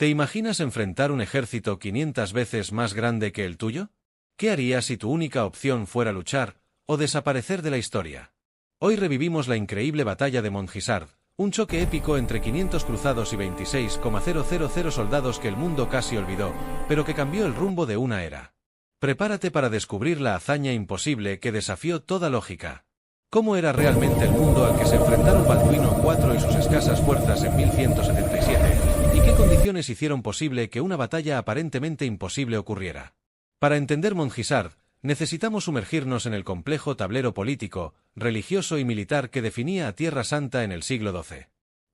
¿Te imaginas enfrentar un ejército 500 veces más grande que el tuyo? ¿Qué harías si tu única opción fuera luchar o desaparecer de la historia? Hoy revivimos la increíble batalla de Montgisard, un choque épico entre 500 cruzados y 26,000 soldados que el mundo casi olvidó, pero que cambió el rumbo de una era. Prepárate para descubrir la hazaña imposible que desafió toda lógica. ¿Cómo era realmente el mundo al que se enfrentaron Balduino IV y sus escasas fuerzas en 1177? ¿Y qué condiciones hicieron posible que una batalla aparentemente imposible ocurriera? Para entender Montgisard, necesitamos sumergirnos en el complejo tablero político, religioso y militar que definía a Tierra Santa en el siglo XII.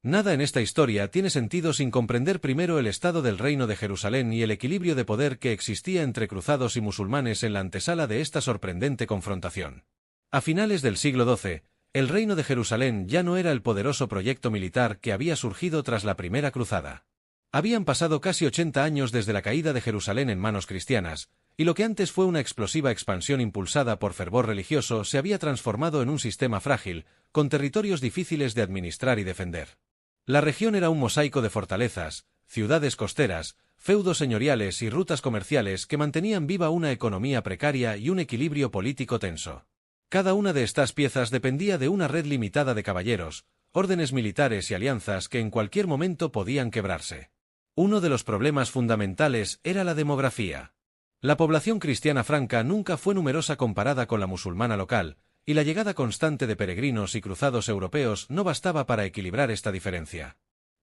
Nada en esta historia tiene sentido sin comprender primero el estado del reino de Jerusalén y el equilibrio de poder que existía entre cruzados y musulmanes en la antesala de esta sorprendente confrontación. A finales del siglo XII, el reino de Jerusalén ya no era el poderoso proyecto militar que había surgido tras la primera cruzada. Habían pasado casi 80 años desde la caída de Jerusalén en manos cristianas, y lo que antes fue una explosiva expansión impulsada por fervor religioso se había transformado en un sistema frágil, con territorios difíciles de administrar y defender. La región era un mosaico de fortalezas, ciudades costeras, feudos señoriales y rutas comerciales que mantenían viva una economía precaria y un equilibrio político tenso. Cada una de estas piezas dependía de una red limitada de caballeros, órdenes militares y alianzas que en cualquier momento podían quebrarse. Uno de los problemas fundamentales era la demografía. La población cristiana franca nunca fue numerosa comparada con la musulmana local, y la llegada constante de peregrinos y cruzados europeos no bastaba para equilibrar esta diferencia.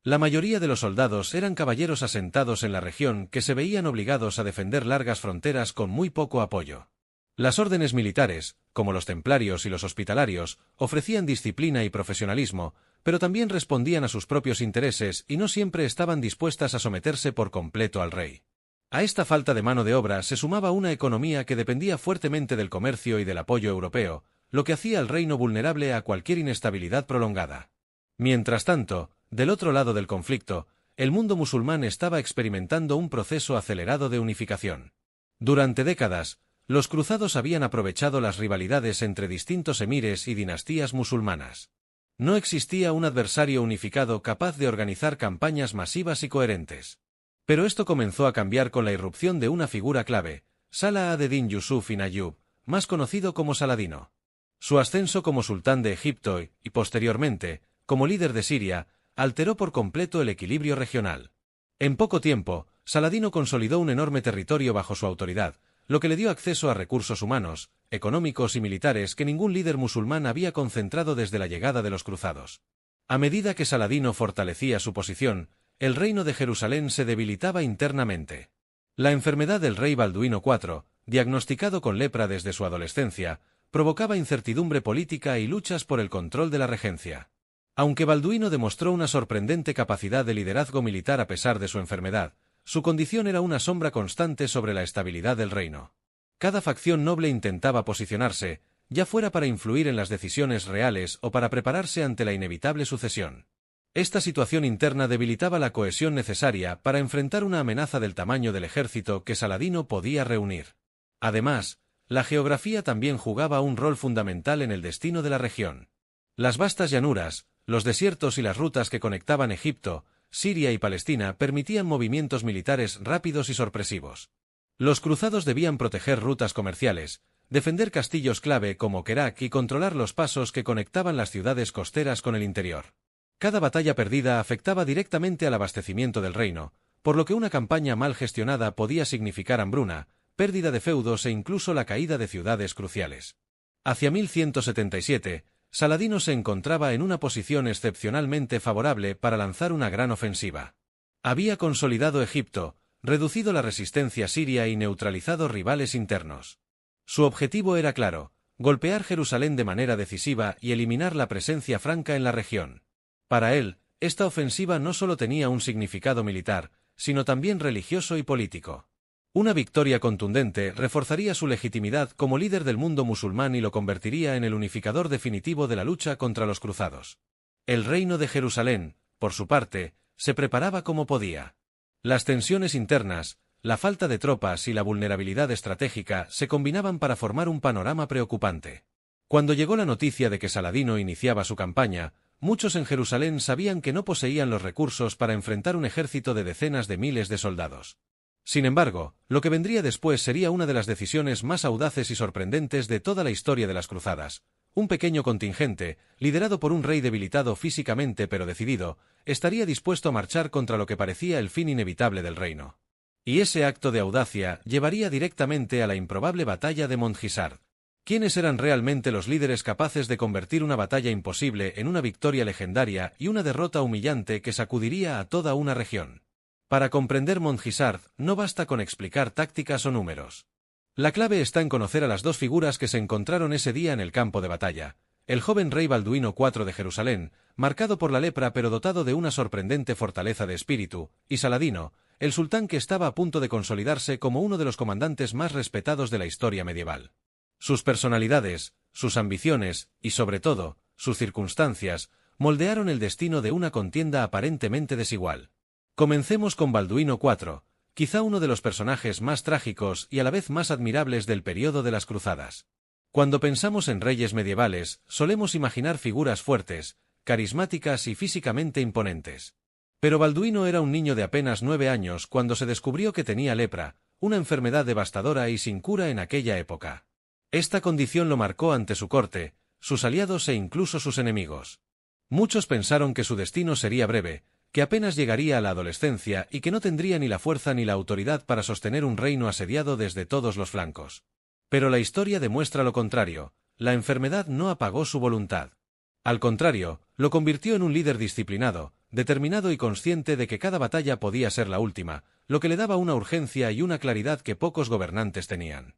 La mayoría de los soldados eran caballeros asentados en la región que se veían obligados a defender largas fronteras con muy poco apoyo. Las órdenes militares, como los templarios y los hospitalarios, ofrecían disciplina y profesionalismo, pero también respondían a sus propios intereses y no siempre estaban dispuestas a someterse por completo al rey. A esta falta de mano de obra se sumaba una economía que dependía fuertemente del comercio y del apoyo europeo, lo que hacía al reino vulnerable a cualquier inestabilidad prolongada. Mientras tanto, del otro lado del conflicto, el mundo musulmán estaba experimentando un proceso acelerado de unificación. Durante décadas, los cruzados habían aprovechado las rivalidades entre distintos emires y dinastías musulmanas. No existía un adversario unificado capaz de organizar campañas masivas y coherentes. Pero esto comenzó a cambiar con la irrupción de una figura clave, Salah ad-Din Yusuf ibn Ayyub, más conocido como Saladino. Su ascenso como sultán de Egipto y, posteriormente, como líder de Siria, alteró por completo el equilibrio regional. En poco tiempo, Saladino consolidó un enorme territorio bajo su autoridad, lo que le dio acceso a recursos humanos, económicos y militares que ningún líder musulmán había concentrado desde la llegada de los cruzados. A medida que Saladino fortalecía su posición, el reino de Jerusalén se debilitaba internamente. La enfermedad del rey Balduino IV, diagnosticado con lepra desde su adolescencia, provocaba incertidumbre política y luchas por el control de la regencia. Aunque Balduino demostró una sorprendente capacidad de liderazgo militar a pesar de su enfermedad, su condición era una sombra constante sobre la estabilidad del reino. Cada facción noble intentaba posicionarse, ya fuera para influir en las decisiones reales o para prepararse ante la inevitable sucesión. Esta situación interna debilitaba la cohesión necesaria para enfrentar una amenaza del tamaño del ejército que Saladino podía reunir. Además, la geografía también jugaba un rol fundamental en el destino de la región. Las vastas llanuras, los desiertos y las rutas que conectaban Egipto, Siria y Palestina permitían movimientos militares rápidos y sorpresivos. Los cruzados debían proteger rutas comerciales, defender castillos clave como Kerak y controlar los pasos que conectaban las ciudades costeras con el interior. Cada batalla perdida afectaba directamente al abastecimiento del reino, por lo que una campaña mal gestionada podía significar hambruna, pérdida de feudos e incluso la caída de ciudades cruciales. Hacia 1177, Saladino se encontraba en una posición excepcionalmente favorable para lanzar una gran ofensiva. Había consolidado Egipto, reducido la resistencia siria y neutralizado rivales internos. Su objetivo era claro: golpear Jerusalén de manera decisiva y eliminar la presencia franca en la región. Para él, esta ofensiva no solo tenía un significado militar, sino también religioso y político. Una victoria contundente reforzaría su legitimidad como líder del mundo musulmán y lo convertiría en el unificador definitivo de la lucha contra los cruzados. El reino de Jerusalén, por su parte, se preparaba como podía. Las tensiones internas, la falta de tropas y la vulnerabilidad estratégica se combinaban para formar un panorama preocupante. Cuando llegó la noticia de que Saladino iniciaba su campaña, muchos en Jerusalén sabían que no poseían los recursos para enfrentar un ejército de decenas de miles de soldados. Sin embargo, lo que vendría después sería una de las decisiones más audaces y sorprendentes de toda la historia de las cruzadas. Un pequeño contingente, liderado por un rey debilitado físicamente pero decidido, estaría dispuesto a marchar contra lo que parecía el fin inevitable del reino. Y ese acto de audacia llevaría directamente a la improbable batalla de Montgisard. ¿Quiénes eran realmente los líderes capaces de convertir una batalla imposible en una victoria legendaria y una derrota humillante que sacudiría a toda una región? Para comprender Montgisard, no basta con explicar tácticas o números. La clave está en conocer a las dos figuras que se encontraron ese día en el campo de batalla. El joven rey Balduino IV de Jerusalén, marcado por la lepra pero dotado de una sorprendente fortaleza de espíritu, y Saladino, el sultán que estaba a punto de consolidarse como uno de los comandantes más respetados de la historia medieval. Sus personalidades, sus ambiciones, y sobre todo, sus circunstancias, moldearon el destino de una contienda aparentemente desigual. Comencemos con Balduino IV, quizá uno de los personajes más trágicos y a la vez más admirables del período de las cruzadas. Cuando pensamos en reyes medievales, solemos imaginar figuras fuertes, carismáticas y físicamente imponentes. Pero Balduino era un niño de apenas 9 años cuando se descubrió que tenía lepra, una enfermedad devastadora y sin cura en aquella época. Esta condición lo marcó ante su corte, sus aliados e incluso sus enemigos. Muchos pensaron que su destino sería breve, que apenas llegaría a la adolescencia y que no tendría ni la fuerza ni la autoridad para sostener un reino asediado desde todos los flancos. Pero la historia demuestra lo contrario, la enfermedad no apagó su voluntad. Al contrario, lo convirtió en un líder disciplinado, determinado y consciente de que cada batalla podía ser la última, lo que le daba una urgencia y una claridad que pocos gobernantes tenían.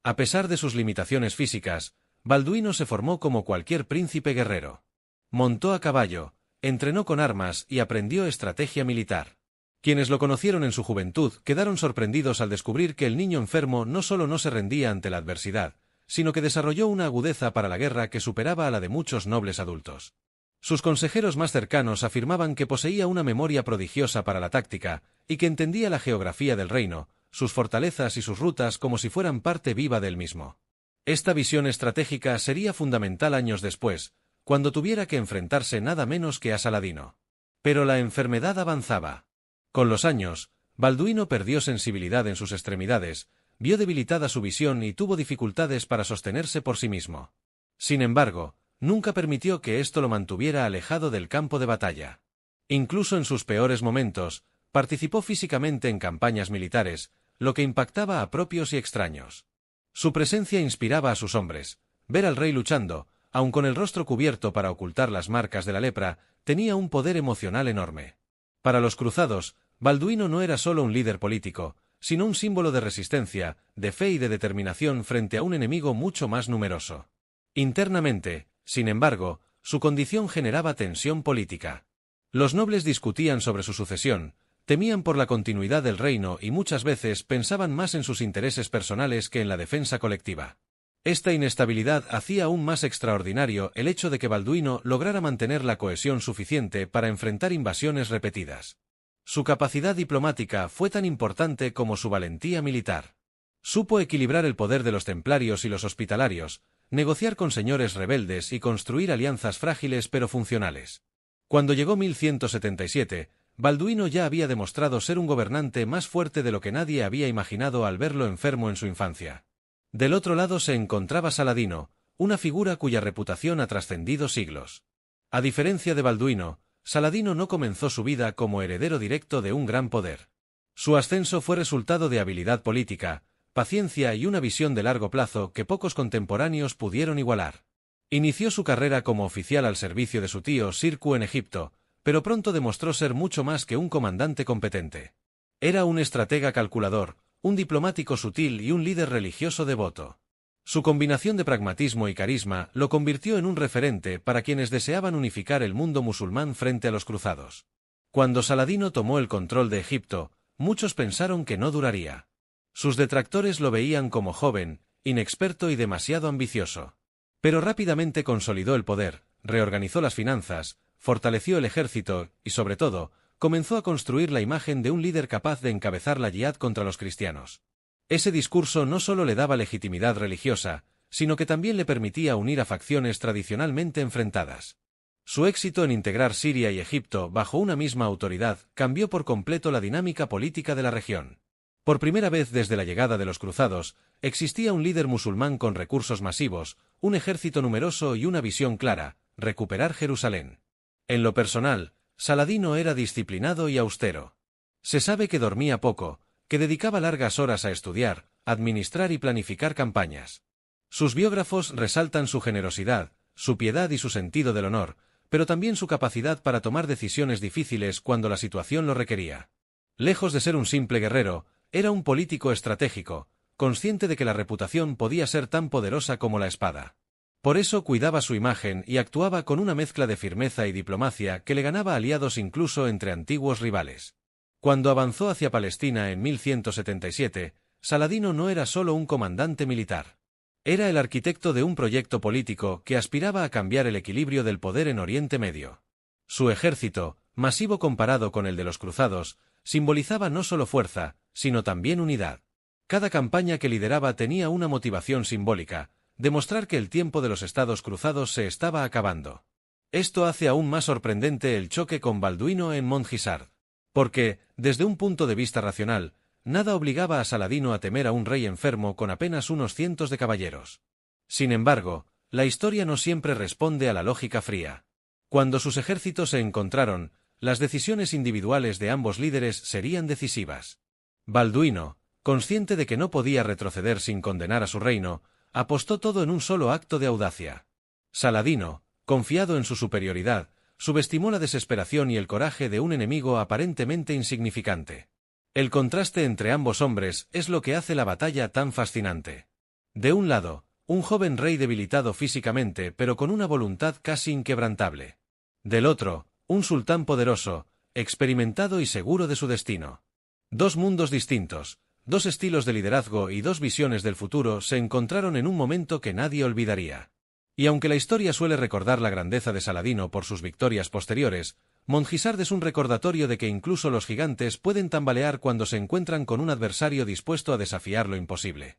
A pesar de sus limitaciones físicas, Balduino se formó como cualquier príncipe guerrero. Montó a caballo, entrenó con armas y aprendió estrategia militar. Quienes lo conocieron en su juventud quedaron sorprendidos al descubrir que el niño enfermo no solo no se rendía ante la adversidad, sino que desarrolló una agudeza para la guerra que superaba a la de muchos nobles adultos. Sus consejeros más cercanos afirmaban que poseía una memoria prodigiosa para la táctica y que entendía la geografía del reino, sus fortalezas y sus rutas como si fueran parte viva del mismo. Esta visión estratégica sería fundamental años después, cuando tuviera que enfrentarse nada menos que a Saladino. Pero la enfermedad avanzaba. Con los años, Balduino perdió sensibilidad en sus extremidades, vio debilitada su visión y tuvo dificultades para sostenerse por sí mismo. Sin embargo, nunca permitió que esto lo mantuviera alejado del campo de batalla. Incluso en sus peores momentos, participó físicamente en campañas militares, lo que impactaba a propios y extraños. Su presencia inspiraba a sus hombres. Ver al rey luchando, aun con el rostro cubierto para ocultar las marcas de la lepra, tenía un poder emocional enorme. Para los cruzados, Balduino no era solo un líder político, sino un símbolo de resistencia, de fe y de determinación frente a un enemigo mucho más numeroso. Internamente, sin embargo, su condición generaba tensión política. Los nobles discutían sobre su sucesión, temían por la continuidad del reino y muchas veces pensaban más en sus intereses personales que en la defensa colectiva. Esta inestabilidad hacía aún más extraordinario el hecho de que Balduino lograra mantener la cohesión suficiente para enfrentar invasiones repetidas. Su capacidad diplomática fue tan importante como su valentía militar. Supo equilibrar el poder de los templarios y los hospitalarios, negociar con señores rebeldes y construir alianzas frágiles pero funcionales. Cuando llegó 1177, Balduino ya había demostrado ser un gobernante más fuerte de lo que nadie había imaginado al verlo enfermo en su infancia. Del otro lado se encontraba Saladino, una figura cuya reputación ha trascendido siglos. A diferencia de Balduino, Saladino no comenzó su vida como heredero directo de un gran poder. Su ascenso fue resultado de habilidad política, paciencia y una visión de largo plazo que pocos contemporáneos pudieron igualar. Inició su carrera como oficial al servicio de su tío Sirku en Egipto, pero pronto demostró ser mucho más que un comandante competente. Era un estratega calculador, un diplomático sutil y un líder religioso devoto. Su combinación de pragmatismo y carisma lo convirtió en un referente para quienes deseaban unificar el mundo musulmán frente a los cruzados. Cuando Saladino tomó el control de Egipto, muchos pensaron que no duraría. Sus detractores lo veían como joven, inexperto y demasiado ambicioso. Pero rápidamente consolidó el poder, reorganizó las finanzas, fortaleció el ejército y, sobre todo, comenzó a construir la imagen de un líder capaz de encabezar la yihad contra los cristianos. Ese discurso no solo le daba legitimidad religiosa, sino que también le permitía unir a facciones tradicionalmente enfrentadas. Su éxito en integrar Siria y Egipto bajo una misma autoridad cambió por completo la dinámica política de la región. Por primera vez desde la llegada de los cruzados, existía un líder musulmán con recursos masivos, un ejército numeroso y una visión clara: recuperar Jerusalén. En lo personal, Saladino era disciplinado y austero. Se sabe que dormía poco, que dedicaba largas horas a estudiar, administrar y planificar campañas. Sus biógrafos resaltan su generosidad, su piedad y su sentido del honor, pero también su capacidad para tomar decisiones difíciles cuando la situación lo requería. Lejos de ser un simple guerrero, era un político estratégico, consciente de que la reputación podía ser tan poderosa como la espada. Por eso cuidaba su imagen y actuaba con una mezcla de firmeza y diplomacia que le ganaba aliados incluso entre antiguos rivales. Cuando avanzó hacia Palestina en 1177, Saladino no era solo un comandante militar. Era el arquitecto de un proyecto político que aspiraba a cambiar el equilibrio del poder en Oriente Medio. Su ejército, masivo comparado con el de los cruzados, simbolizaba no solo fuerza, sino también unidad. Cada campaña que lideraba tenía una motivación simbólica: demostrar que el tiempo de los estados cruzados se estaba acabando. Esto hace aún más sorprendente el choque con Balduino en Mondhisar. Porque, desde un punto de vista racional, nada obligaba a Saladino a temer a un rey enfermo con apenas unos cientos de caballeros. Sin embargo, la historia no siempre responde a la lógica fría. Cuando sus ejércitos se encontraron, las decisiones individuales de ambos líderes serían decisivas. Balduino, consciente de que no podía retroceder sin condenar a su reino, apostó todo en un solo acto de audacia. Saladino, confiado en su superioridad, subestimó la desesperación y el coraje de un enemigo aparentemente insignificante. El contraste entre ambos hombres es lo que hace la batalla tan fascinante. De un lado, un joven rey debilitado físicamente pero con una voluntad casi inquebrantable. Del otro, un sultán poderoso, experimentado y seguro de su destino. Dos mundos distintos, dos estilos de liderazgo y dos visiones del futuro se encontraron en un momento que nadie olvidaría. Y aunque la historia suele recordar la grandeza de Saladino por sus victorias posteriores, Mondhisar es un recordatorio de que incluso los gigantes pueden tambalear cuando se encuentran con un adversario dispuesto a desafiar lo imposible.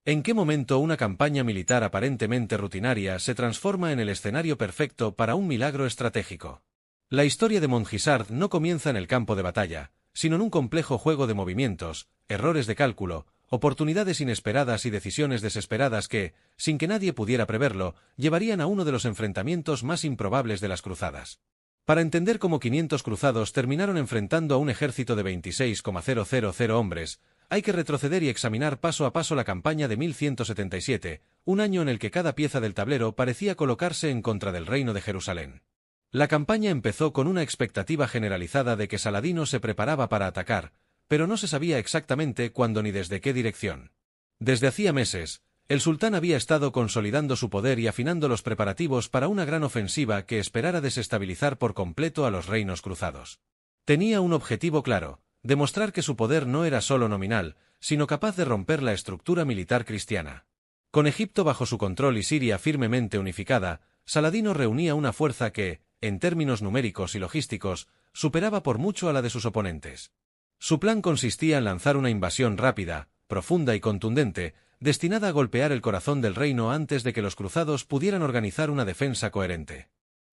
¿En qué momento una campaña militar aparentemente rutinaria se transforma en el escenario perfecto para un milagro estratégico? La historia de Mondhisar no comienza en el campo de batalla, sino en un complejo juego de movimientos, errores de cálculo, oportunidades inesperadas y decisiones desesperadas que, sin que nadie pudiera preverlo, llevarían a uno de los enfrentamientos más improbables de las cruzadas. Para entender cómo 500 cruzados terminaron enfrentando a un ejército de 26,000 hombres, hay que retroceder y examinar paso a paso la campaña de 1177, un año en el que cada pieza del tablero parecía colocarse en contra del reino de Jerusalén. La campaña empezó con una expectativa generalizada de que Saladino se preparaba para atacar, pero no se sabía exactamente cuándo ni desde qué dirección. Desde hacía meses, el sultán había estado consolidando su poder y afinando los preparativos para una gran ofensiva que esperara desestabilizar por completo a los reinos cruzados. Tenía un objetivo claro: demostrar que su poder no era solo nominal, sino capaz de romper la estructura militar cristiana. Con Egipto bajo su control y Siria firmemente unificada, Saladino reunía una fuerza que, en términos numéricos y logísticos, superaba por mucho a la de sus oponentes. Su plan consistía en lanzar una invasión rápida, profunda y contundente, destinada a golpear el corazón del reino antes de que los cruzados pudieran organizar una defensa coherente.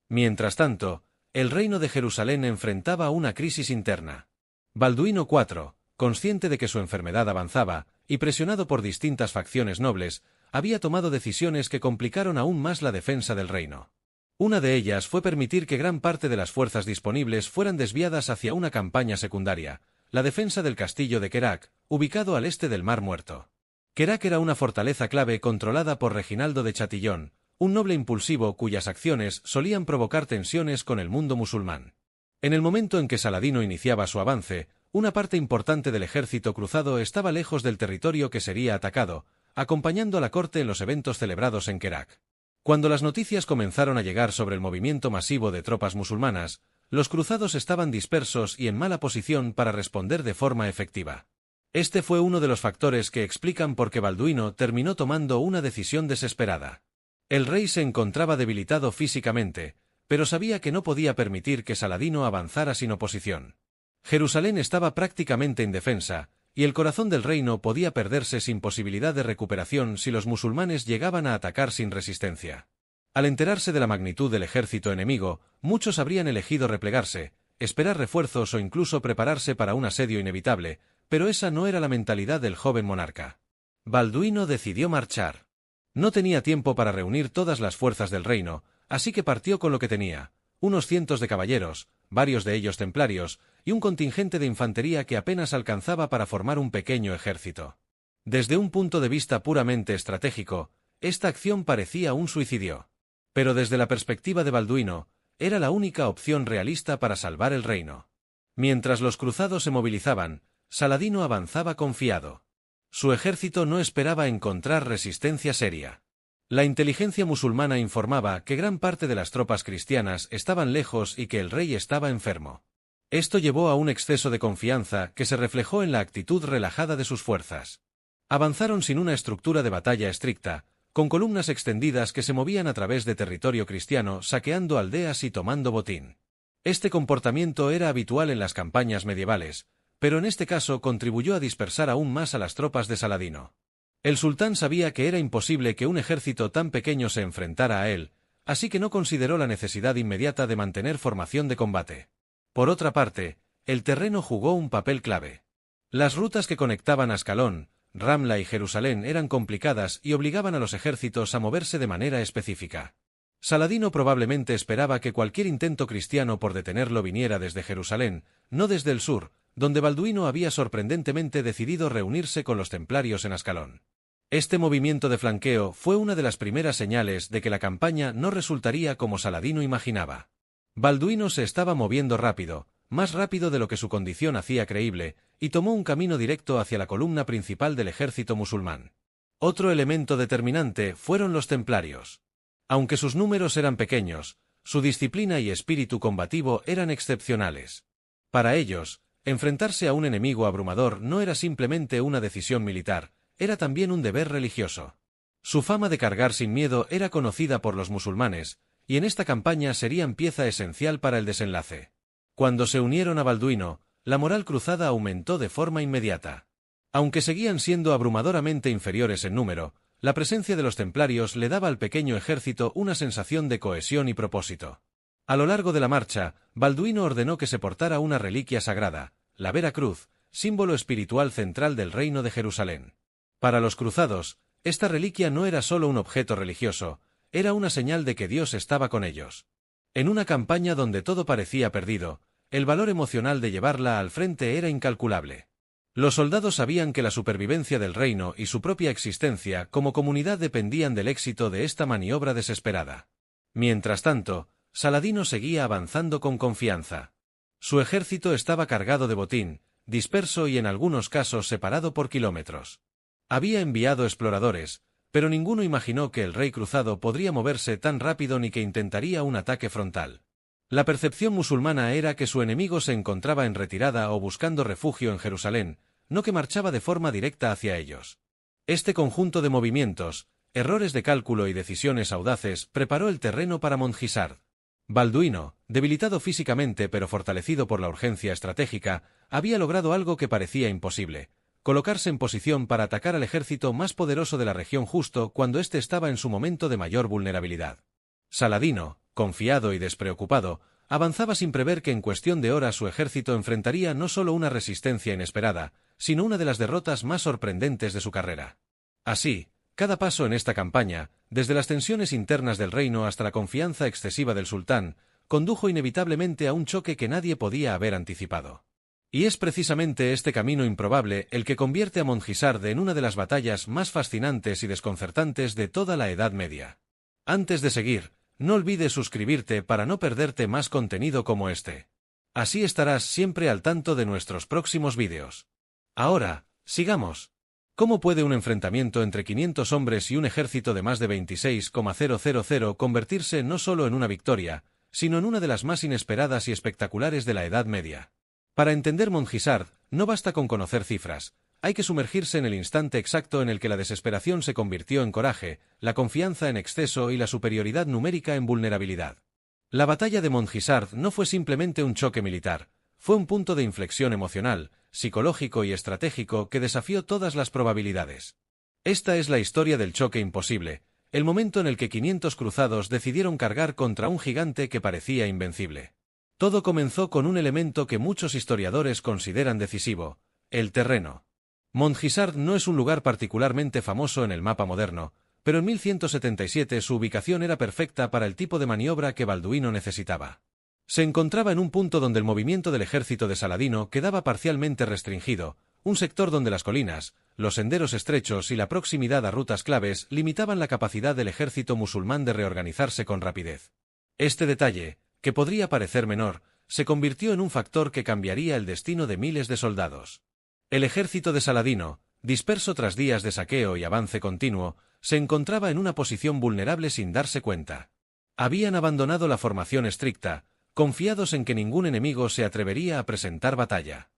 Mientras tanto, el reino de Jerusalén enfrentaba una crisis interna. Balduino IV, consciente de que su enfermedad avanzaba, y presionado por distintas facciones nobles, había tomado decisiones que complicaron aún más la defensa del reino. Una de ellas fue permitir que gran parte de las fuerzas disponibles fueran desviadas hacia una campaña secundaria: la defensa del castillo de Kerak, ubicado al este del Mar Muerto. Kerak era una fortaleza clave controlada por Reginaldo de Chatillon, un noble impulsivo cuyas acciones solían provocar tensiones con el mundo musulmán. En el momento en que Saladino iniciaba su avance, una parte importante del ejército cruzado estaba lejos del territorio que sería atacado, acompañando a la corte en los eventos celebrados en Kerak. Cuando las noticias comenzaron a llegar sobre el movimiento masivo de tropas musulmanas, los cruzados estaban dispersos y en mala posición para responder de forma efectiva. Este fue uno de los factores que explican por qué Balduino terminó tomando una decisión desesperada. El rey se encontraba debilitado físicamente, pero sabía que no podía permitir que Saladino avanzara sin oposición. Jerusalén estaba prácticamente indefensa, y el corazón del reino podía perderse sin posibilidad de recuperación si los musulmanes llegaban a atacar sin resistencia. Al enterarse de la magnitud del ejército enemigo, muchos habrían elegido replegarse, esperar refuerzos o incluso prepararse para un asedio inevitable, pero esa no era la mentalidad del joven monarca. Balduino decidió marchar. No tenía tiempo para reunir todas las fuerzas del reino, así que partió con lo que tenía: unos cientos de caballeros, varios de ellos templarios, y un contingente de infantería que apenas alcanzaba para formar un pequeño ejército. Desde un punto de vista puramente estratégico, esta acción parecía un suicidio. Pero desde la perspectiva de Balduino, era la única opción realista para salvar el reino. Mientras los cruzados se movilizaban, Saladino avanzaba confiado. Su ejército no esperaba encontrar resistencia seria. La inteligencia musulmana informaba que gran parte de las tropas cristianas estaban lejos y que el rey estaba enfermo. Esto llevó a un exceso de confianza que se reflejó en la actitud relajada de sus fuerzas. Avanzaron sin una estructura de batalla estricta, con columnas extendidas que se movían a través de territorio cristiano, saqueando aldeas y tomando botín. Este comportamiento era habitual en las campañas medievales, pero en este caso contribuyó a dispersar aún más a las tropas de Saladino. El sultán sabía que era imposible que un ejército tan pequeño se enfrentara a él, así que no consideró la necesidad inmediata de mantener formación de combate. Por otra parte, el terreno jugó un papel clave. Las rutas que conectaban Ascalón, Ramla y Jerusalén eran complicadas y obligaban a los ejércitos a moverse de manera específica. Saladino probablemente esperaba que cualquier intento cristiano por detenerlo viniera desde Jerusalén, no desde el sur, donde Balduino había sorprendentemente decidido reunirse con los templarios en Ascalón. Este movimiento de flanqueo fue una de las primeras señales de que la campaña no resultaría como Saladino imaginaba. Balduino se estaba moviendo rápido, más rápido de lo que su condición hacía creíble, y tomó un camino directo hacia la columna principal del ejército musulmán. Otro elemento determinante fueron los templarios. Aunque sus números eran pequeños, su disciplina y espíritu combativo eran excepcionales. Para ellos, enfrentarse a un enemigo abrumador no era simplemente una decisión militar, era también un deber religioso. Su fama de cargar sin miedo era conocida por los musulmanes, y en esta campaña serían pieza esencial para el desenlace. Cuando se unieron a Balduino, la moral cruzada aumentó de forma inmediata. Aunque seguían siendo abrumadoramente inferiores en número, la presencia de los templarios le daba al pequeño ejército una sensación de cohesión y propósito. A lo largo de la marcha, Balduino ordenó que se portara una reliquia sagrada, la Vera Cruz, símbolo espiritual central del reino de Jerusalén. Para los cruzados, esta reliquia no era solo un objeto religioso, era una señal de que Dios estaba con ellos. En una campaña donde todo parecía perdido, el valor emocional de llevarla al frente era incalculable. Los soldados sabían que la supervivencia del reino y su propia existencia como comunidad dependían del éxito de esta maniobra desesperada. Mientras tanto, Saladino seguía avanzando con confianza. Su ejército estaba cargado de botín, disperso y en algunos casos separado por kilómetros. Había enviado exploradores, pero ninguno imaginó que el rey cruzado podría moverse tan rápido ni que intentaría un ataque frontal. La percepción musulmana era que su enemigo se encontraba en retirada o buscando refugio en Jerusalén, no que marchaba de forma directa hacia ellos. Este conjunto de movimientos, errores de cálculo y decisiones audaces preparó el terreno para Mondhisar. Balduino, debilitado físicamente pero fortalecido por la urgencia estratégica, había logrado algo que parecía imposible: colocarse en posición para atacar al ejército más poderoso de la región justo cuando éste estaba en su momento de mayor vulnerabilidad. Saladino, confiado y despreocupado, avanzaba sin prever que en cuestión de horas su ejército enfrentaría no solo una resistencia inesperada, sino una de las derrotas más sorprendentes de su carrera. Así, cada paso en esta campaña, desde las tensiones internas del reino hasta la confianza excesiva del sultán, condujo inevitablemente a un choque que nadie podía haber anticipado. Y es precisamente este camino improbable el que convierte a Mondhisar en una de las batallas más fascinantes y desconcertantes de toda la Edad Media. Antes de seguir, no olvides suscribirte para no perderte más contenido como este. Así estarás siempre al tanto de nuestros próximos vídeos. Ahora, sigamos. ¿Cómo puede un enfrentamiento entre 500 hombres y un ejército de más de 26,000 convertirse no solo en una victoria, sino en una de las más inesperadas y espectaculares de la Edad Media? Para entender Mondhisar, no basta con conocer cifras, hay que sumergirse en el instante exacto en el que la desesperación se convirtió en coraje, la confianza en exceso y la superioridad numérica en vulnerabilidad. La batalla de Mondhisar no fue simplemente un choque militar, fue un punto de inflexión emocional, psicológico y estratégico que desafió todas las probabilidades. Esta es la historia del choque imposible, el momento en el que 500 cruzados decidieron cargar contra un gigante que parecía invencible. Todo comenzó con un elemento que muchos historiadores consideran decisivo: el terreno. Montgisart no es un lugar particularmente famoso en el mapa moderno, pero en 1177 su ubicación era perfecta para el tipo de maniobra que Balduino necesitaba. Se encontraba en un punto donde el movimiento del ejército de Saladino quedaba parcialmente restringido, un sector donde las colinas, los senderos estrechos y la proximidad a rutas claves limitaban la capacidad del ejército musulmán de reorganizarse con rapidez. Este detalle, que podría parecer menor, se convirtió en un factor que cambiaría el destino de miles de soldados. El ejército de Saladino, disperso tras días de saqueo y avance continuo, se encontraba en una posición vulnerable sin darse cuenta. Habían abandonado la formación estricta, confiados en que ningún enemigo se atrevería a presentar batalla.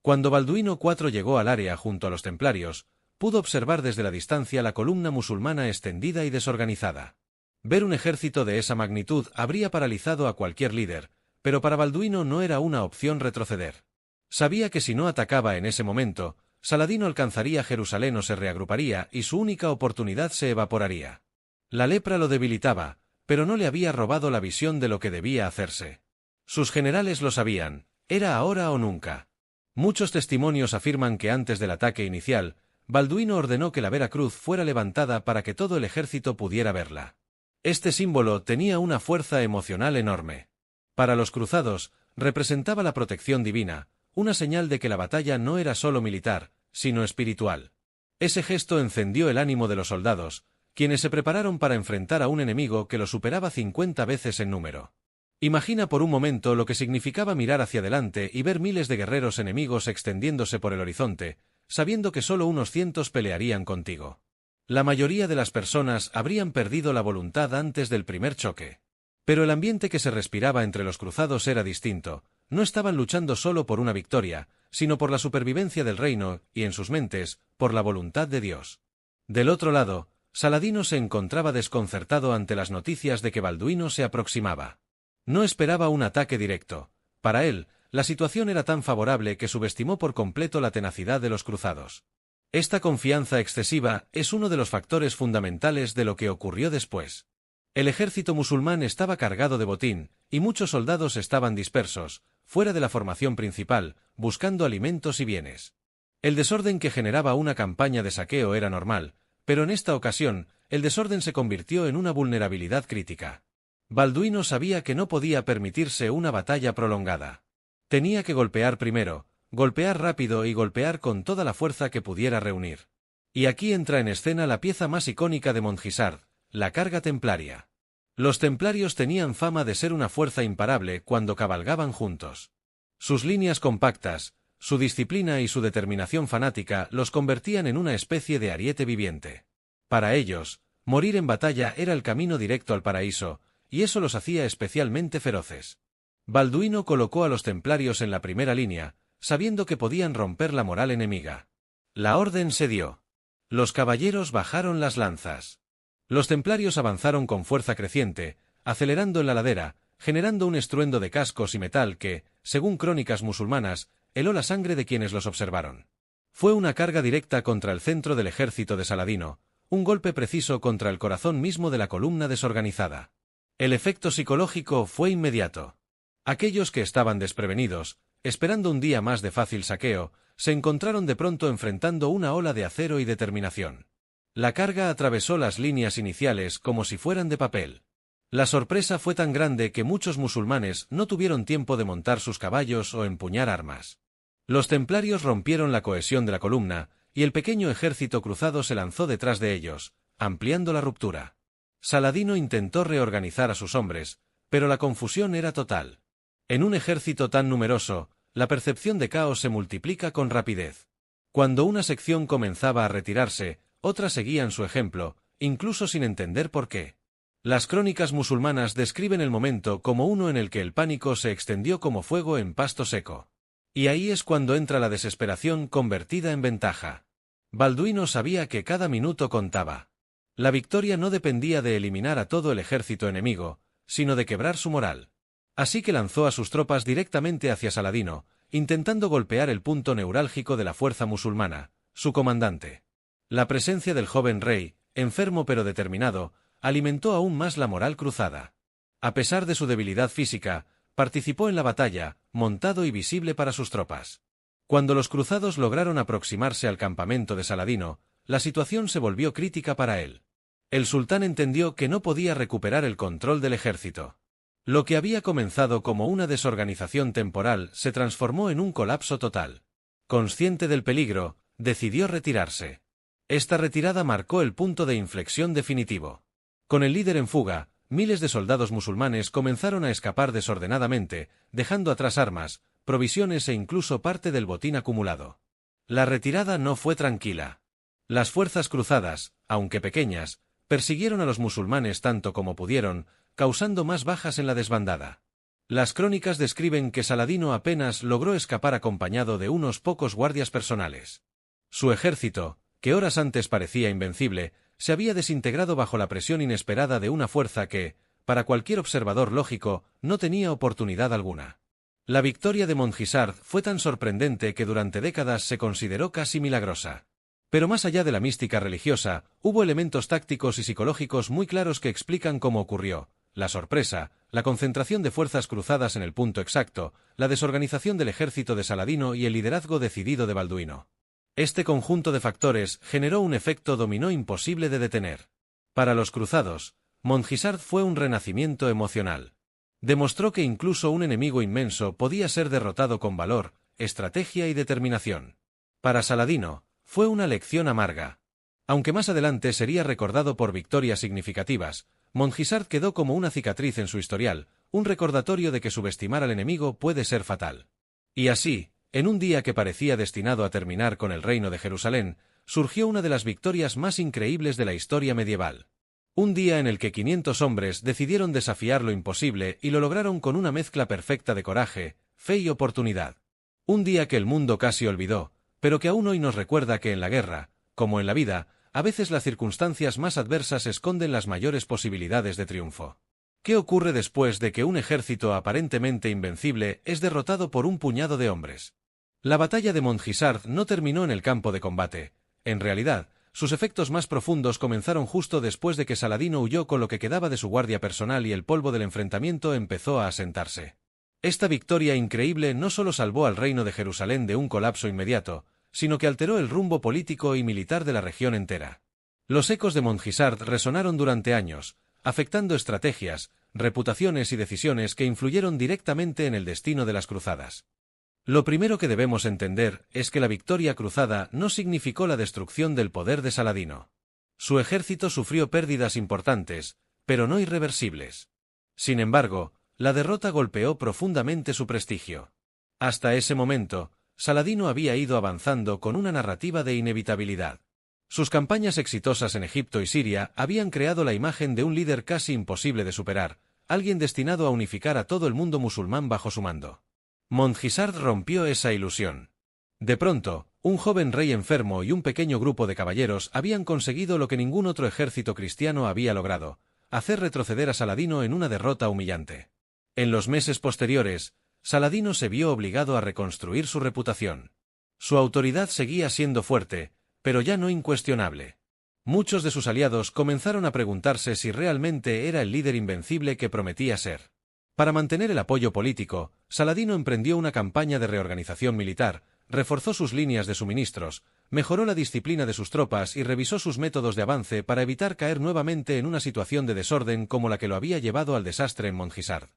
Cuando Balduino IV llegó al área junto a los templarios, pudo observar desde la distancia la columna musulmana extendida y desorganizada. Ver un ejército de esa magnitud habría paralizado a cualquier líder, pero para Balduino no era una opción retroceder. Sabía que si no atacaba en ese momento, Saladino alcanzaría Jerusalén o se reagruparía y su única oportunidad se evaporaría. La lepra lo debilitaba, pero no le había robado la visión de lo que debía hacerse. Sus generales lo sabían: era ahora o nunca. Muchos testimonios afirman que antes del ataque inicial, Balduino ordenó que la Vera Cruz fuera levantada para que todo el ejército pudiera verla. Este símbolo tenía una fuerza emocional enorme. Para los cruzados, representaba la protección divina, una señal de que la batalla no era solo militar, sino espiritual. Ese gesto encendió el ánimo de los soldados, quienes se prepararon para enfrentar a un enemigo que lo superaba 50 veces en número. Imagina por un momento lo que significaba mirar hacia adelante y ver miles de guerreros enemigos extendiéndose por el horizonte, sabiendo que solo unos cientos pelearían contigo. La mayoría de las personas habrían perdido la voluntad antes del primer choque. Pero el ambiente que se respiraba entre los cruzados era distinto. No estaban luchando solo por una victoria, sino por la supervivencia del reino y, en sus mentes, por la voluntad de Dios. Del otro lado, Saladino se encontraba desconcertado ante las noticias de que Balduino se aproximaba. No esperaba un ataque directo. Para él, la situación era tan favorable que subestimó por completo la tenacidad de los cruzados. Esta confianza excesiva es uno de los factores fundamentales de lo que ocurrió después. El ejército musulmán estaba cargado de botín, y muchos soldados estaban dispersos, fuera de la formación principal, buscando alimentos y bienes. El desorden que generaba una campaña de saqueo era normal, pero en esta ocasión, el desorden se convirtió en una vulnerabilidad crítica. Balduino sabía que no podía permitirse una batalla prolongada. Tenía que golpear primero, golpear rápido y golpear con toda la fuerza que pudiera reunir. Y aquí entra en escena la pieza más icónica de Montgisart, la carga templaria. Los templarios tenían fama de ser una fuerza imparable cuando cabalgaban juntos. Sus líneas compactas, su disciplina y su determinación fanática los convertían en una especie de ariete viviente. Para ellos, morir en batalla era el camino directo al paraíso, y eso los hacía especialmente feroces. Balduino colocó a los templarios en la primera línea, sabiendo que podían romper la moral enemiga. La orden se dio. Los caballeros bajaron las lanzas. Los templarios avanzaron con fuerza creciente, acelerando en la ladera, generando un estruendo de cascos y metal que, según crónicas musulmanas, heló la sangre de quienes los observaron. Fue una carga directa contra el centro del ejército de Saladino, un golpe preciso contra el corazón mismo de la columna desorganizada. El efecto psicológico fue inmediato. Aquellos que estaban desprevenidos, esperando un día más de fácil saqueo, se encontraron de pronto enfrentando una ola de acero y determinación. La carga atravesó las líneas iniciales como si fueran de papel. La sorpresa fue tan grande que muchos musulmanes no tuvieron tiempo de montar sus caballos o empuñar armas. Los templarios rompieron la cohesión de la columna, y el pequeño ejército cruzado se lanzó detrás de ellos, ampliando la ruptura. Saladino intentó reorganizar a sus hombres, pero la confusión era total. En un ejército tan numeroso, la percepción de caos se multiplica con rapidez. Cuando una sección comenzaba a retirarse, otras seguían su ejemplo, incluso sin entender por qué. Las crónicas musulmanas describen el momento como uno en el que el pánico se extendió como fuego en pasto seco. Y ahí es cuando entra la desesperación convertida en ventaja. Balduino sabía que cada minuto contaba. La victoria no dependía de eliminar a todo el ejército enemigo, sino de quebrar su moral. Así que lanzó a sus tropas directamente hacia Saladino, intentando golpear el punto neurálgico de la fuerza musulmana, su comandante. La presencia del joven rey, enfermo pero determinado, alimentó aún más la moral cruzada. A pesar de su debilidad física, participó en la batalla, montado y visible para sus tropas. Cuando los cruzados lograron aproximarse al campamento de Saladino, la situación se volvió crítica para él. El sultán entendió que no podía recuperar el control del ejército. Lo que había comenzado como una desorganización temporal se transformó en un colapso total. Consciente del peligro, decidió retirarse. Esta retirada marcó el punto de inflexión definitivo. Con el líder en fuga, miles de soldados musulmanes comenzaron a escapar desordenadamente, dejando atrás armas, provisiones e incluso parte del botín acumulado. La retirada no fue tranquila. Las fuerzas cruzadas, aunque pequeñas, persiguieron a los musulmanes tanto como pudieron, causando más bajas en la desbandada. Las crónicas describen que Saladino apenas logró escapar acompañado de unos pocos guardias personales. Su ejército, que horas antes parecía invencible, se había desintegrado bajo la presión inesperada de una fuerza que, para cualquier observador lógico, no tenía oportunidad alguna. La victoria de Montgisard fue tan sorprendente que durante décadas se consideró casi milagrosa. Pero más allá de la mística religiosa, hubo elementos tácticos y psicológicos muy claros que explican cómo ocurrió: la sorpresa, la concentración de fuerzas cruzadas en el punto exacto, la desorganización del ejército de Saladino y el liderazgo decidido de Balduino. Este conjunto de factores generó un efecto dominó imposible de detener. Para los cruzados, Montgisard fue un renacimiento emocional. Demostró que incluso un enemigo inmenso podía ser derrotado con valor, estrategia y determinación. Para Saladino, fue una lección amarga. Aunque más adelante sería recordado por victorias significativas, Montgisard quedó como una cicatriz en su historial, un recordatorio de que subestimar al enemigo puede ser fatal. Y así, en un día que parecía destinado a terminar con el reino de Jerusalén, surgió una de las victorias más increíbles de la historia medieval. Un día en el que 500 hombres decidieron desafiar lo imposible y lo lograron con una mezcla perfecta de coraje, fe y oportunidad. Un día que el mundo casi olvidó, pero que aún hoy nos recuerda que en la guerra, como en la vida, a veces las circunstancias más adversas esconden las mayores posibilidades de triunfo. ¿Qué ocurre después de que un ejército aparentemente invencible es derrotado por un puñado de hombres? La batalla de Montgisard no terminó en el campo de combate. En realidad, sus efectos más profundos comenzaron justo después de que Saladino huyó con lo que quedaba de su guardia personal y el polvo del enfrentamiento empezó a asentarse. Esta victoria increíble no solo salvó al reino de Jerusalén de un colapso inmediato, sino que alteró el rumbo político y militar de la región entera. Los ecos de Montgisard resonaron durante años, afectando estrategias, reputaciones y decisiones que influyeron directamente en el destino de las cruzadas. Lo primero que debemos entender es que la victoria cruzada no significó la destrucción del poder de Saladino. Su ejército sufrió pérdidas importantes, pero no irreversibles. Sin embargo, la derrota golpeó profundamente su prestigio. Hasta ese momento, Saladino había ido avanzando con una narrativa de inevitabilidad. Sus campañas exitosas en Egipto y Siria habían creado la imagen de un líder casi imposible de superar, alguien destinado a unificar a todo el mundo musulmán bajo su mando. Montgisard rompió esa ilusión. De pronto, un joven rey enfermo y un pequeño grupo de caballeros habían conseguido lo que ningún otro ejército cristiano había logrado: hacer retroceder a Saladino en una derrota humillante. En los meses posteriores, Saladino se vio obligado a reconstruir su reputación. Su autoridad seguía siendo fuerte, pero ya no incuestionable. Muchos de sus aliados comenzaron a preguntarse si realmente era el líder invencible que prometía ser. Para mantener el apoyo político, Saladino emprendió una campaña de reorganización militar, reforzó sus líneas de suministros, mejoró la disciplina de sus tropas y revisó sus métodos de avance para evitar caer nuevamente en una situación de desorden como la que lo había llevado al desastre en Montgisard.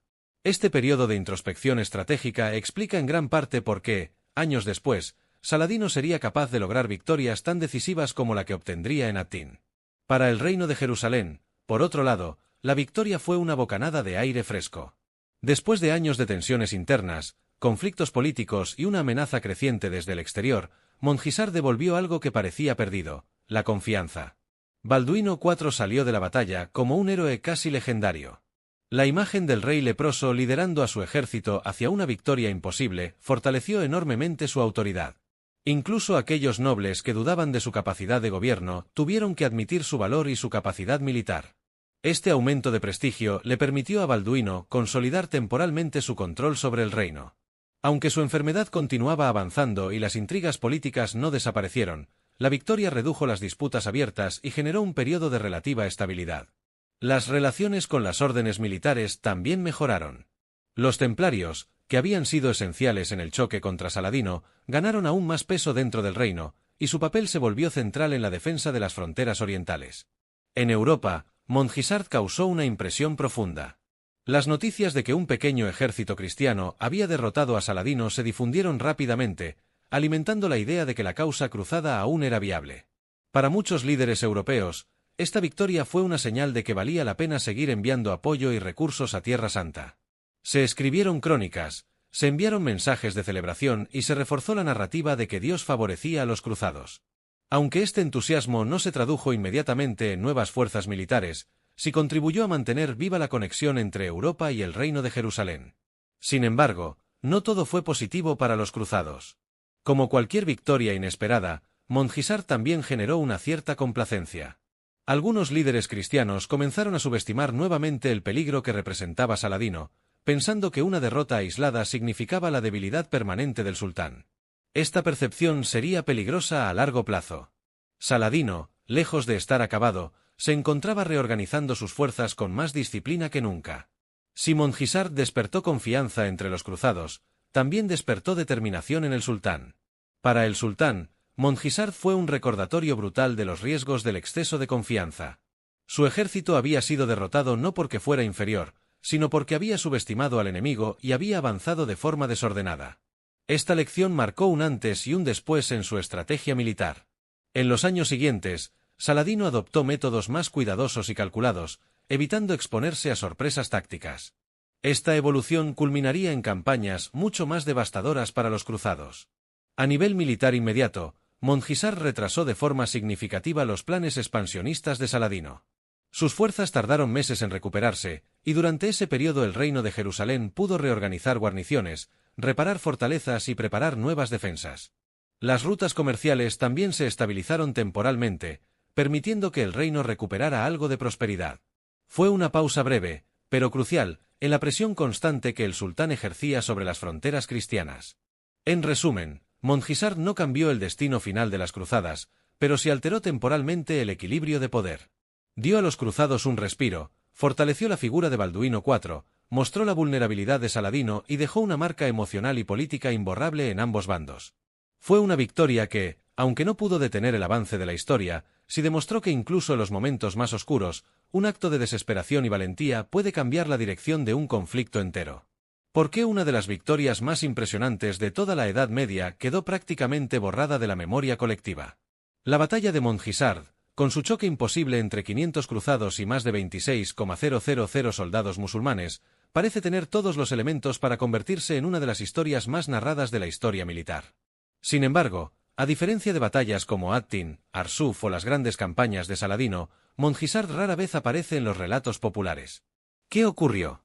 Este periodo de introspección estratégica explica en gran parte por qué, años después, Saladino sería capaz de lograr victorias tan decisivas como la que obtendría en Hattin. Para el reino de Jerusalén, por otro lado, la victoria fue una bocanada de aire fresco. Después de años de tensiones internas, conflictos políticos y una amenaza creciente desde el exterior, Montgisard devolvió algo que parecía perdido: la confianza. Balduino IV salió de la batalla como un héroe casi legendario. La imagen del rey leproso liderando a su ejército hacia una victoria imposible fortaleció enormemente su autoridad. Incluso aquellos nobles que dudaban de su capacidad de gobierno tuvieron que admitir su valor y su capacidad militar. Este aumento de prestigio le permitió a Balduino consolidar temporalmente su control sobre el reino. Aunque su enfermedad continuaba avanzando y las intrigas políticas no desaparecieron, la victoria redujo las disputas abiertas y generó un periodo de relativa estabilidad. Las relaciones con las órdenes militares también mejoraron. Los templarios, que habían sido esenciales en el choque contra Saladino, ganaron aún más peso dentro del reino, y su papel se volvió central en la defensa de las fronteras orientales. En Europa, Montgisard causó una impresión profunda. Las noticias de que un pequeño ejército cristiano había derrotado a Saladino se difundieron rápidamente, alimentando la idea de que la causa cruzada aún era viable. Para muchos líderes europeos, esta victoria fue una señal de que valía la pena seguir enviando apoyo y recursos a Tierra Santa. Se escribieron crónicas, se enviaron mensajes de celebración y se reforzó la narrativa de que Dios favorecía a los cruzados. Aunque este entusiasmo no se tradujo inmediatamente en nuevas fuerzas militares, sí contribuyó a mantener viva la conexión entre Europa y el Reino de Jerusalén. Sin embargo, no todo fue positivo para los cruzados. Como cualquier victoria inesperada, Montgisard también generó una cierta complacencia. Algunos líderes cristianos comenzaron a subestimar nuevamente el peligro que representaba Saladino, pensando que una derrota aislada significaba la debilidad permanente del sultán. Esta percepción sería peligrosa a largo plazo. Saladino, lejos de estar acabado, se encontraba reorganizando sus fuerzas con más disciplina que nunca. Si Montgisard despertó confianza entre los cruzados, también despertó determinación en el sultán. Para el sultán, Montgisard fue un recordatorio brutal de los riesgos del exceso de confianza. Su ejército había sido derrotado no porque fuera inferior, sino porque había subestimado al enemigo y había avanzado de forma desordenada. Esta lección marcó un antes y un después en su estrategia militar. En los años siguientes, Saladino adoptó métodos más cuidadosos y calculados, evitando exponerse a sorpresas tácticas. Esta evolución culminaría en campañas mucho más devastadoras para los cruzados. A nivel militar inmediato, Montgisard retrasó de forma significativa los planes expansionistas de Saladino. Sus fuerzas tardaron meses en recuperarse, y durante ese periodo el reino de Jerusalén pudo reorganizar guarniciones, reparar fortalezas y preparar nuevas defensas. Las rutas comerciales también se estabilizaron temporalmente, permitiendo que el reino recuperara algo de prosperidad. Fue una pausa breve, pero crucial, en la presión constante que el sultán ejercía sobre las fronteras cristianas. En resumen, Montgisard no cambió el destino final de las cruzadas, pero sí alteró temporalmente el equilibrio de poder. Dio a los cruzados un respiro, fortaleció la figura de Balduino IV, mostró la vulnerabilidad de Saladino y dejó una marca emocional y política imborrable en ambos bandos. Fue una victoria que, aunque no pudo detener el avance de la historia, sí demostró que incluso en los momentos más oscuros, un acto de desesperación y valentía puede cambiar la dirección de un conflicto entero. ¿Por qué una de las victorias más impresionantes de toda la Edad Media quedó prácticamente borrada de la memoria colectiva? La batalla de Montgisard, con su choque imposible entre 500 cruzados y más de 26,000 soldados musulmanes, parece tener todos los elementos para convertirse en una de las historias más narradas de la historia militar. Sin embargo, a diferencia de batallas como Hattin, Arsuf o las grandes campañas de Saladino, Montgisard rara vez aparece en los relatos populares. ¿Qué ocurrió?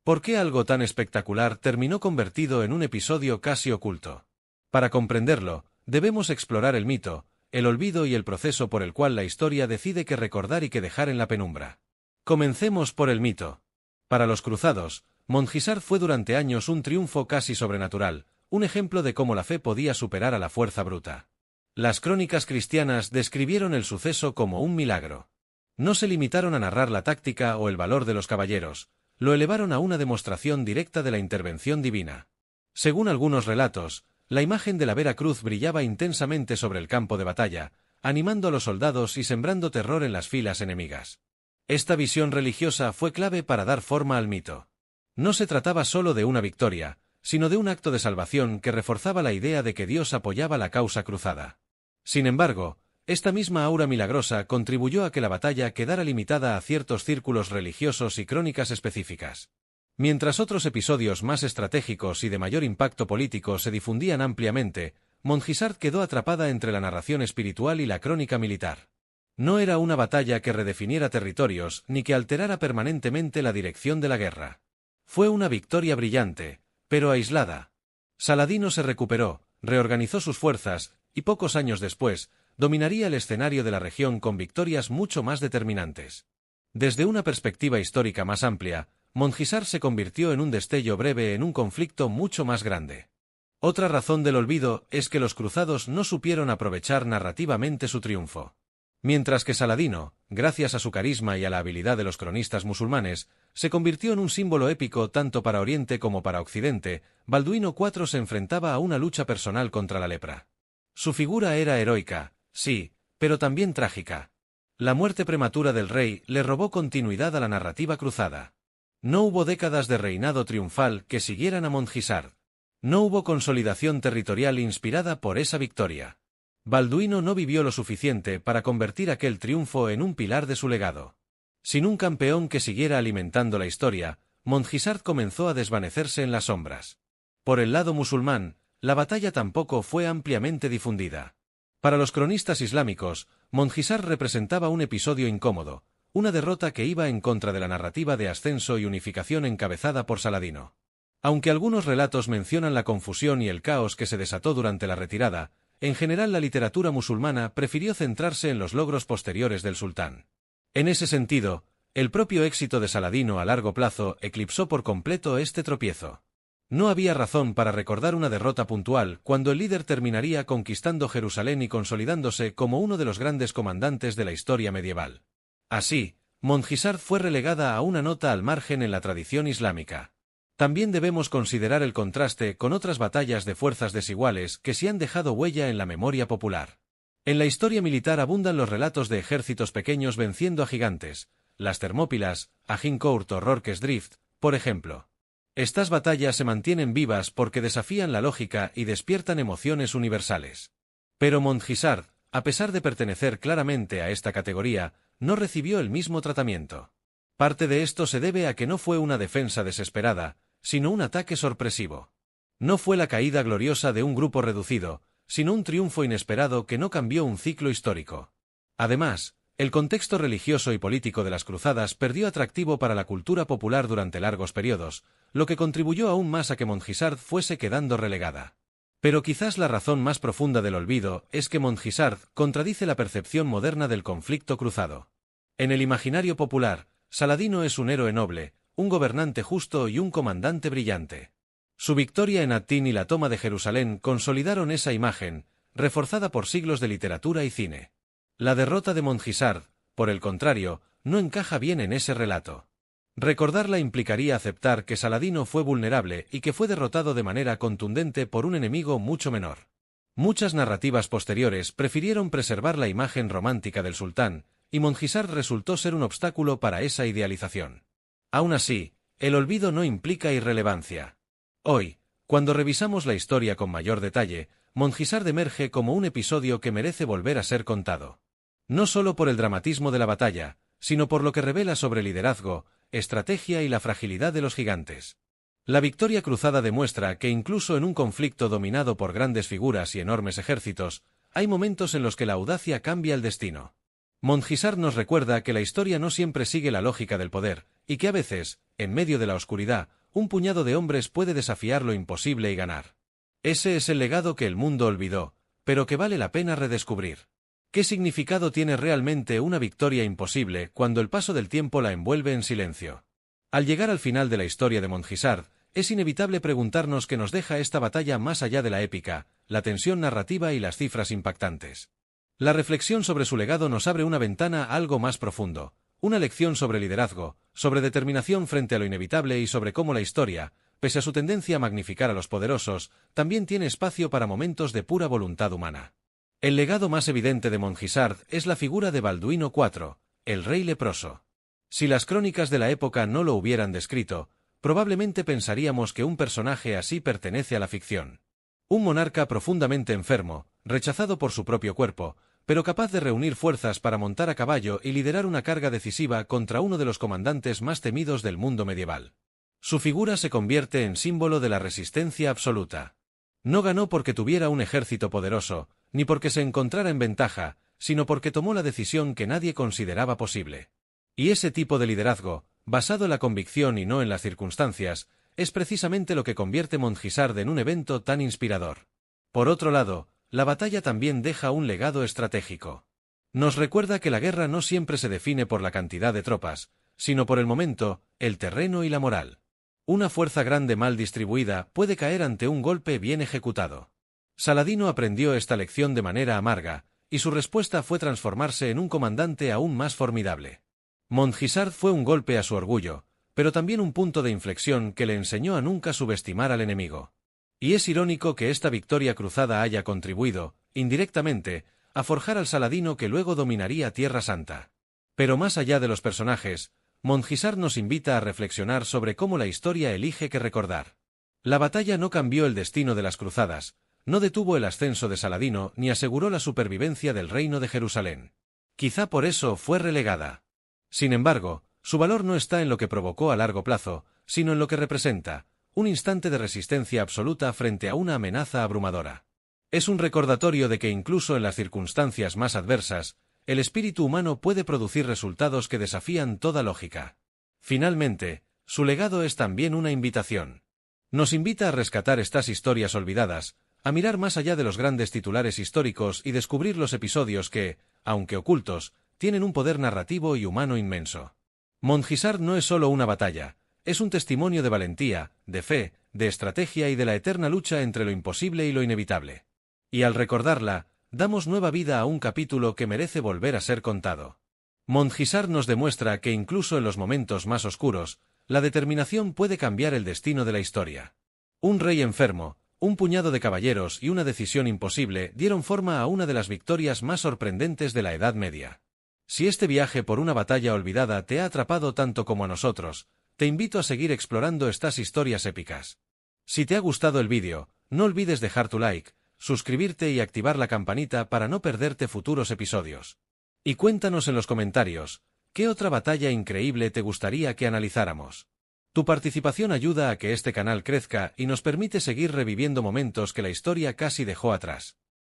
¿Por qué algo tan espectacular terminó convertido en un episodio casi oculto? Para comprenderlo, debemos explorar el mito, el olvido y el proceso por el cual la historia decide qué recordar y qué dejar en la penumbra. Comencemos por el mito. Para los cruzados, Montgisard fue durante años un triunfo casi sobrenatural, un ejemplo de cómo la fe podía superar a la fuerza bruta. Las crónicas cristianas describieron el suceso como un milagro. No se limitaron a narrar la táctica o el valor de los caballeros, lo elevaron a una demostración directa de la intervención divina. Según algunos relatos, la imagen de la Vera Cruz brillaba intensamente sobre el campo de batalla, animando a los soldados y sembrando terror en las filas enemigas. Esta visión religiosa fue clave para dar forma al mito. No se trataba solo de una victoria, sino de un acto de salvación que reforzaba la idea de que Dios apoyaba la causa cruzada. Sin embargo, esta misma aura milagrosa contribuyó a que la batalla quedara limitada a ciertos círculos religiosos y crónicas específicas. Mientras otros episodios más estratégicos y de mayor impacto político se difundían ampliamente, Montgisard quedó atrapada entre la narración espiritual y la crónica militar. No era una batalla que redefiniera territorios ni que alterara permanentemente la dirección de la guerra. Fue una victoria brillante, pero aislada. Saladino se recuperó, reorganizó sus fuerzas, y pocos años después, dominaría el escenario de la región con victorias mucho más determinantes. Desde una perspectiva histórica más amplia, Montgisard se convirtió en un destello breve en un conflicto mucho más grande. Otra razón del olvido es que los cruzados no supieron aprovechar narrativamente su triunfo. Mientras que Saladino, gracias a su carisma y a la habilidad de los cronistas musulmanes, se convirtió en un símbolo épico tanto para Oriente como para Occidente, Balduino IV se enfrentaba a una lucha personal contra la lepra. Su figura era heroica, sí, pero también trágica. La muerte prematura del rey le robó continuidad a la narrativa cruzada. No hubo décadas de reinado triunfal que siguieran a Mondhisar. No hubo consolidación territorial inspirada por esa victoria. Balduino no vivió lo suficiente para convertir aquel triunfo en un pilar de su legado. Sin un campeón que siguiera alimentando la historia, Mondhisar comenzó a desvanecerse en las sombras. Por el lado musulmán, la batalla tampoco fue ampliamente difundida. Para los cronistas islámicos, Mondhisar representaba un episodio incómodo, una derrota que iba en contra de la narrativa de ascenso y unificación encabezada por Saladino. Aunque algunos relatos mencionan la confusión y el caos que se desató durante la retirada, en general la literatura musulmana prefirió centrarse en los logros posteriores del sultán. En ese sentido, el propio éxito de Saladino a largo plazo eclipsó por completo este tropiezo. No había razón para recordar una derrota puntual cuando el líder terminaría conquistando Jerusalén y consolidándose como uno de los grandes comandantes de la historia medieval. Así, Mondhisar fue relegada a una nota al margen en la tradición islámica. También debemos considerar el contraste con otras batallas de fuerzas desiguales que sí han dejado huella en la memoria popular. En la historia militar abundan los relatos de ejércitos pequeños venciendo a gigantes, las Termópilas, Agincourt o Rorke's Drift, por ejemplo. Estas batallas se mantienen vivas porque desafían la lógica y despiertan emociones universales. Pero Mondhisar, a pesar de pertenecer claramente a esta categoría, no recibió el mismo tratamiento. Parte de esto se debe a que no fue una defensa desesperada, sino un ataque sorpresivo. No fue la caída gloriosa de un grupo reducido, sino un triunfo inesperado que no cambió un ciclo histórico. Además, el contexto religioso y político de las cruzadas perdió atractivo para la cultura popular durante largos periodos, lo que contribuyó aún más a que Mondhisar fuese quedando relegada. Pero quizás la razón más profunda del olvido es que Mondhisar contradice la percepción moderna del conflicto cruzado. En el imaginario popular, Saladino es un héroe noble, un gobernante justo y un comandante brillante. Su victoria en Hattin y la toma de Jerusalén consolidaron esa imagen, reforzada por siglos de literatura y cine. La derrota de Mondhisar, por el contrario, no encaja bien en ese relato. Recordarla implicaría aceptar que Saladino fue vulnerable y que fue derrotado de manera contundente por un enemigo mucho menor. Muchas narrativas posteriores prefirieron preservar la imagen romántica del sultán, y Mondhisar resultó ser un obstáculo para esa idealización. Aún así, el olvido no implica irrelevancia. Hoy, cuando revisamos la historia con mayor detalle, Mondhisar emerge como un episodio que merece volver a ser contado. No solo por el dramatismo de la batalla, sino por lo que revela sobre liderazgo, estrategia y la fragilidad de los gigantes. La victoria cruzada demuestra que incluso en un conflicto dominado por grandes figuras y enormes ejércitos, hay momentos en los que la audacia cambia el destino. Mondhisar nos recuerda que la historia no siempre sigue la lógica del poder, y que a veces, en medio de la oscuridad, un puñado de hombres puede desafiar lo imposible y ganar. Ese es el legado que el mundo olvidó, pero que vale la pena redescubrir. ¿Qué significado tiene realmente una victoria imposible cuando el paso del tiempo la envuelve en silencio? Al llegar al final de la historia de Mondhisar, es inevitable preguntarnos qué nos deja esta batalla más allá de la épica, la tensión narrativa y las cifras impactantes. La reflexión sobre su legado nos abre una ventana a algo más profundo, una lección sobre liderazgo, sobre determinación frente a lo inevitable y sobre cómo la historia, pese a su tendencia a magnificar a los poderosos, también tiene espacio para momentos de pura voluntad humana. El legado más evidente de Mondhisar es la figura de Balduino IV, el rey leproso. Si las crónicas de la época no lo hubieran descrito, probablemente pensaríamos que un personaje así pertenece a la ficción. Un monarca profundamente enfermo, rechazado por su propio cuerpo, pero capaz de reunir fuerzas para montar a caballo y liderar una carga decisiva contra uno de los comandantes más temidos del mundo medieval. Su figura se convierte en símbolo de la resistencia absoluta. No ganó porque tuviera un ejército poderoso, ni porque se encontrara en ventaja, sino porque tomó la decisión que nadie consideraba posible. Y ese tipo de liderazgo, basado en la convicción y no en las circunstancias, es precisamente lo que convierte Mondhisar en un evento tan inspirador. Por otro lado, la batalla también deja un legado estratégico. Nos recuerda que la guerra no siempre se define por la cantidad de tropas, sino por el momento, el terreno y la moral. Una fuerza grande mal distribuida puede caer ante un golpe bien ejecutado. Saladino aprendió esta lección de manera amarga, y su respuesta fue transformarse en un comandante aún más formidable. Montgisart fue un golpe a su orgullo, pero también un punto de inflexión que le enseñó a nunca subestimar al enemigo. Y es irónico que esta victoria cruzada haya contribuido, indirectamente, a forjar al Saladino que luego dominaría Tierra Santa. Pero más allá de los personajes, Montgisart nos invita a reflexionar sobre cómo la historia elige qué recordar. La batalla no cambió el destino de las cruzadas, no detuvo el ascenso de Saladino ni aseguró la supervivencia del reino de Jerusalén. Quizá por eso fue relegada. Sin embargo, su valor no está en lo que provocó a largo plazo, sino en lo que representa, un instante de resistencia absoluta frente a una amenaza abrumadora. Es un recordatorio de que incluso en las circunstancias más adversas, el espíritu humano puede producir resultados que desafían toda lógica. Finalmente, su legado es también una invitación. Nos invita a rescatar estas historias olvidadas, a mirar más allá de los grandes titulares históricos y descubrir los episodios que, aunque ocultos, tienen un poder narrativo y humano inmenso. Montgisart no es solo una batalla, es un testimonio de valentía, de fe, de estrategia y de la eterna lucha entre lo imposible y lo inevitable. Y al recordarla, damos nueva vida a un capítulo que merece volver a ser contado. Montgisart nos demuestra que incluso en los momentos más oscuros, la determinación puede cambiar el destino de la historia. Un rey enfermo, un puñado de caballeros y una decisión imposible dieron forma a una de las victorias más sorprendentes de la Edad Media. Si este viaje por una batalla olvidada te ha atrapado tanto como a nosotros, te invito a seguir explorando estas historias épicas. Si te ha gustado el vídeo, no olvides dejar tu like, suscribirte y activar la campanita para no perderte futuros episodios. Y cuéntanos en los comentarios, ¿qué otra batalla increíble te gustaría que analizáramos? Tu participación ayuda a que este canal crezca y nos permite seguir reviviendo momentos que la historia casi dejó atrás.